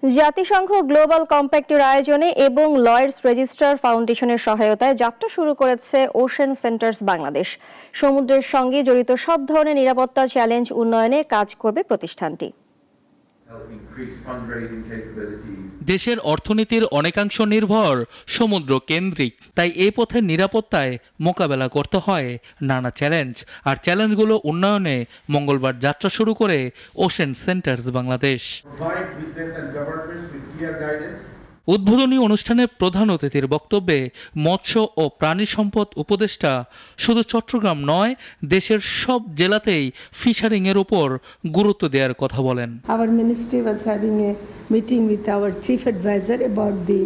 জাতিসংঘ গ্লোবাল কম্প্যাক্টের আয়োজনে এবং লয়েডস রেজিস্ট্রার ফাউন্ডেশনের সহায়তায় যাত্রা শুরু করেছে ওশেন সেন্টার্স বাংলাদেশ। সমুদ্রের সঙ্গে জড়িত সব ধরনের নিরাপত্তা চ্যালেঞ্জ উন্নয়নে কাজ করবে প্রতিষ্ঠানটি। দেশের অর্থনীতির অনেকাংশ নির্ভর সমুদ্র কেন্দ্রিক, তাই এই পথের নিরাপত্তায় মোকাবেলা করতে হয় নানা চ্যালেঞ্জ। আর চ্যালেঞ্জগুলো উন্নয়নে মঙ্গলবার যাত্রা শুরু করে ওশেন সেন্টার্স বাংলাদেশ। উদ্বোধনী অনুষ্ঠানে প্রধান অতিথির বক্তব্যে মৎস্য ও প্রাণী সম্পদ উপদেষ্টা শুধু চট্টগ্রাম নয়, দেশের সব জেলাতেই ফিশারিং এর উপর গুরুত্ব দেওয়ার কথা বলেন। Our ministry was having a meeting with our chief advisor about the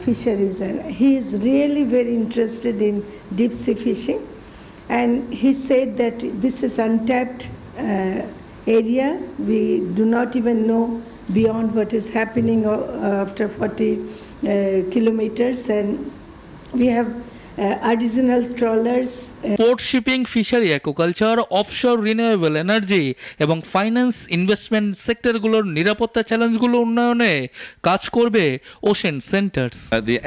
fisheries, and he is really very interested in deep sea fishing, and he said that this is untapped area. We do not even know beyond what is happening after 40 kilometers, and we have artisanal trawlers. Port shipping, fishery, aquaculture, offshore, renewable energy এবং finance investment সেক্টরগুলোর নিরাপত্তা চ্যালেঞ্জগুলো উন্নয়নে কাজ করবে ocean centres. The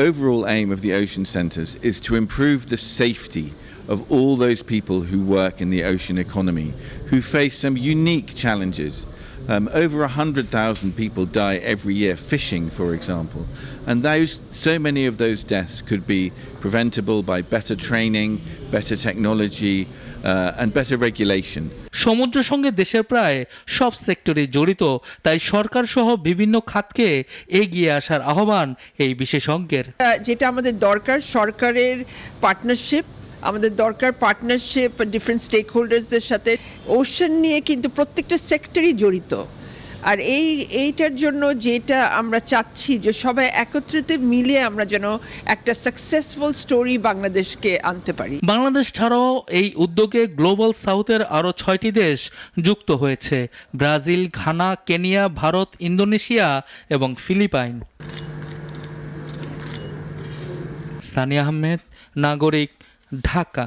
overall aim of the Ocean Centres is to improve the safety of all those people who work in the ocean economy, who face some unique challenges. Over 100,000 people die every year fishing, for example, and so many of those deaths could be preventable by better training, better technology, and better regulation. সমুদ্রের সঙ্গে দেশের প্রায় সব সেক্টরে জড়িত, তাই সরকার সহ বিভিন্ন খাতকে এগিয়ে আসার আহ্বান এই বিশেষজ্ঞের। যেটা আমাদের দরকার, সরকারের পার্টনারশিপ, আমাদের দরকার পার্টনারশিপ ডিফারেন্ট স্টেক হোল্ডার্সদের সাথে। ওশান নিয়ে কিন্তু প্রত্যেকটা সেক্টরই জড়িত, আর এইটার জন্য যেটা আমরা চাচ্ছি যে সবাই একত্রিত মিলে আমরা যেন একটা সাকসেসফুল স্টোরি বাংলাদেশকে আনতে পারি। বাংলাদেশ ছাড়াও এই উদ্যোগে গ্লোবাল সাউথের আরও 6টি দেশ যুক্ত হয়েছে: Brazil, Ghana, Kenya, Bharat, Indonesia এবং ফিলিপাইন। সানিয়া আহমেদ, নাগরিক, ঢাকা।